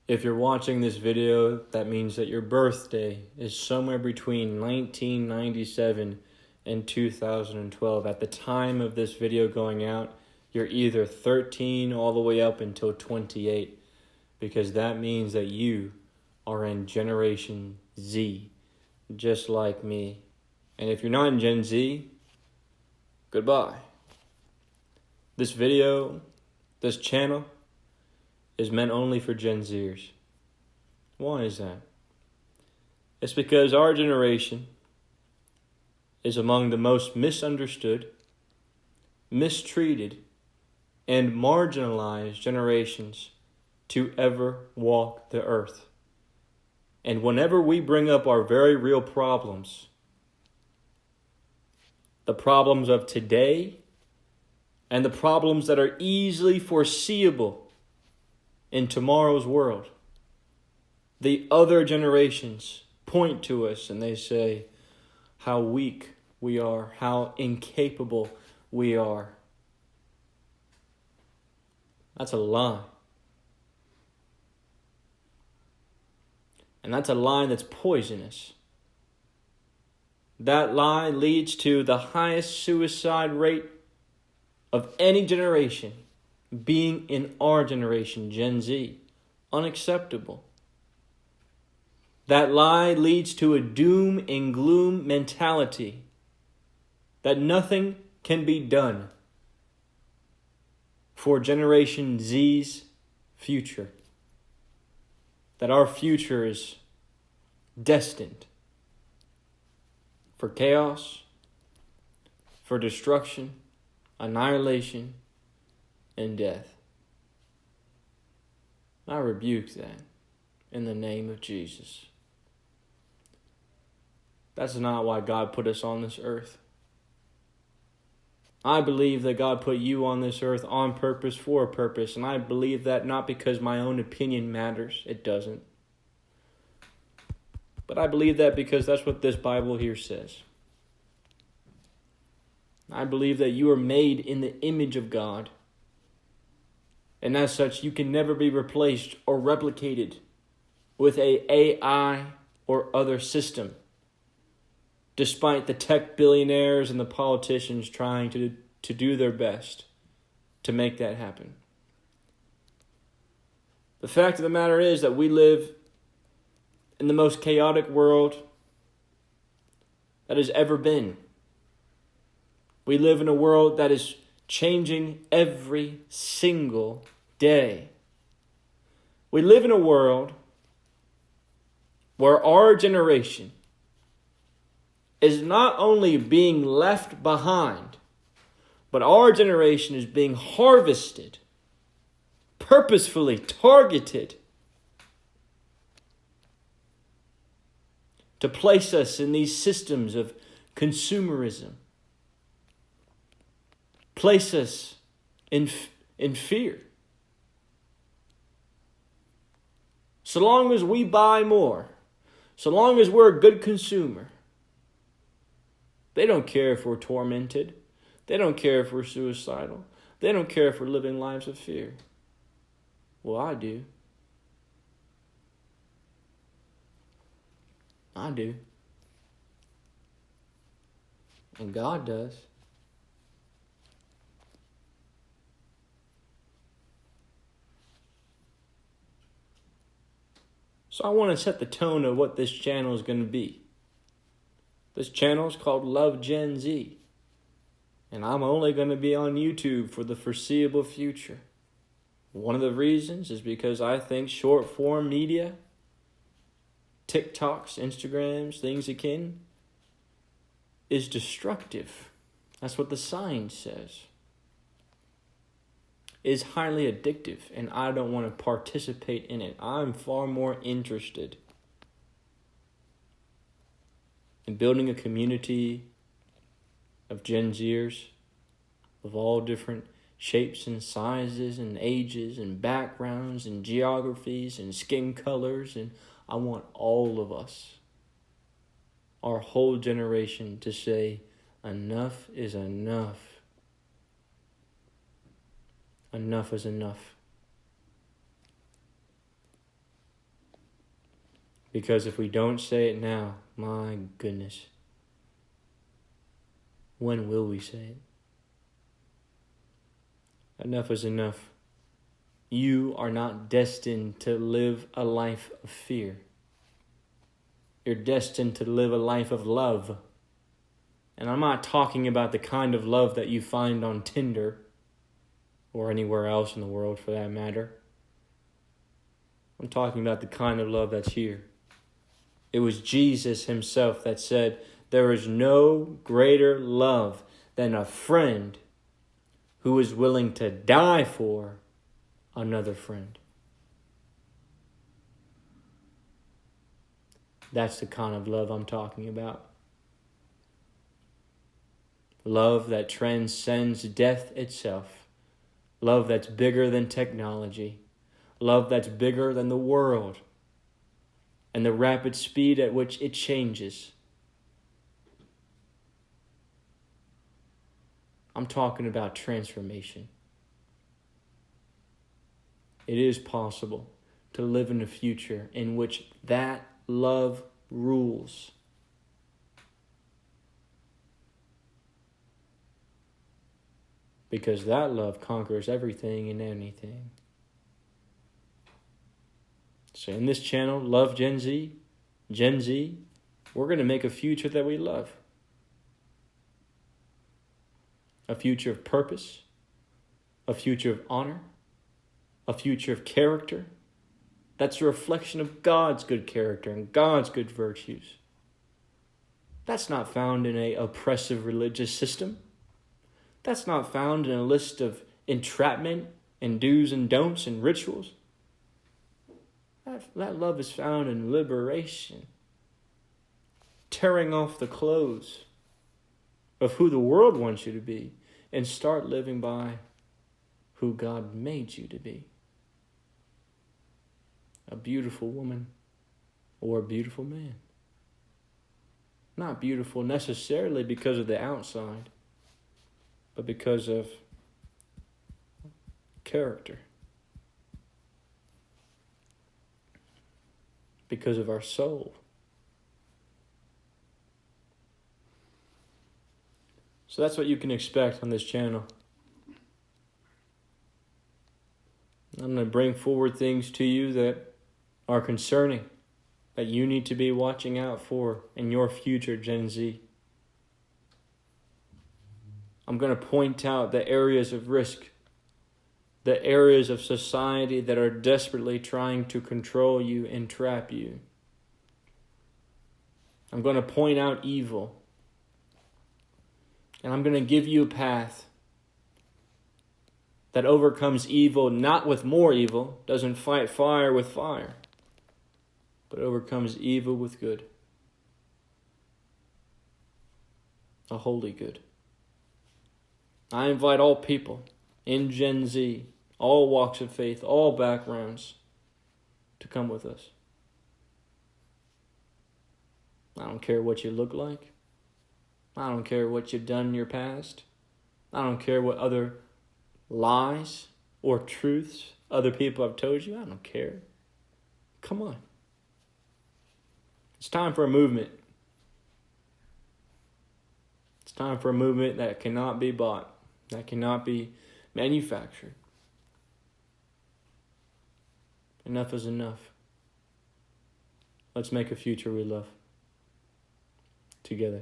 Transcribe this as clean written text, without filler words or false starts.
If you're watching this video, that means that your birthday is somewhere between 1997 and 2012. At the time of this video going out, you're either 13 all the way up until 28, because that means that you are in Generation Z, just like me. And if you're not in Gen Z, goodbye. This video, this channel, is meant only for Gen Zers. Why is that? It's because our generation is among the most misunderstood, mistreated, and marginalized generations to ever walk the earth. And whenever we bring up our very real problems, the problems of today and the problems that are easily foreseeable in tomorrow's world, the other generations point to us and they say how weak we are, how incapable we are. That's a lie. And that's a lie that's poisonous. That lie leads to the highest suicide rate of any generation being in our generation, Gen Z. Unacceptable. That lie leads to a doom and gloom mentality that nothing can be done for Generation Z's future. That our future is destined for chaos, for destruction, annihilation, and death. I rebuke that in the name of Jesus. That's not why God put us on this earth. I believe that God put you on this earth on purpose, for a purpose, and I believe that not because my own opinion matters. It doesn't. But I believe that because that's what this Bible here says. I believe that you are made in the image of God. And as such, you can never be replaced or replicated with a AI or other system, despite the tech billionaires and the politicians trying to do their best to make that happen. The fact of the matter is that we live in the most chaotic world that has ever been. We live in a world that is changing every single day. We live in a world where our generation is not only being left behind, but our generation is being harvested, purposefully targeted to place us in these systems of consumerism. Place us in fear. So long as we buy more, so long as we're a good consumer, they don't care if we're tormented. They don't care if we're suicidal. They don't care if we're living lives of fear. Well, I do. I do. And God does. So I want to set the tone of what this channel is going to be. This channel is called Love Gen Z. And I'm only going to be on YouTube for the foreseeable future. One of the reasons is because I think short form media, TikToks, Instagrams, things akin, is destructive. That's what the science says. Is highly addictive, and I don't want to participate in it. I'm far more interested in building a community of Gen Zers of all different shapes and sizes and ages and backgrounds and geographies and skin colors, and I want all of us, our whole generation, to say enough is enough. Enough is enough. Because if we don't say it now, my goodness, when will we say it? Enough is enough. You are not destined to live a life of fear. You're destined to live a life of love. And I'm not talking about the kind of love that you find on Tinder or anywhere else in the world for that matter. I'm talking about the kind of love that's here. It was Jesus himself that said, there is no greater love than a friend who is willing to die for another friend. That's the kind of love I'm talking about. Love that transcends death itself. Love that's bigger than technology. Love that's bigger than the world and the rapid speed at which it changes. I'm talking about transformation. It is possible to live in a future in which that love rules. Because that love conquers everything and anything. So in this channel, Love Gen Z, we're going to make a future that we love. A future of purpose, a future of honor, a future of character. That's a reflection of God's good character and God's good virtues. That's not found in an oppressive religious system. That's not found in a list of entrapment and do's and don'ts and rituals. That love is found in liberation. Tearing off the clothes of who the world wants you to be and start living by who God made you to be. A beautiful woman or a beautiful man. Not beautiful necessarily because of the outside, but because of character. Because of our soul. So that's what you can expect on this channel. I'm going to bring forward things to you that are concerning, that you need to be watching out for in your future, Gen Z. I'm going to point out the areas of risk, the areas of society that are desperately trying to control you and trap you. I'm going to point out evil. And I'm going to give you a path that overcomes evil, not with more evil, doesn't fight fire with fire, but overcomes evil with good. A holy good. I invite all people in Gen Z, all walks of faith, all backgrounds, to come with us. I don't care what you look like. I don't care what you've done in your past. I don't care what other lies or truths other people have told you. I don't care. Come on. It's time for a movement. It's time for a movement that cannot be bought, that cannot be manufactured. Enough is enough. Let's make a future we love together.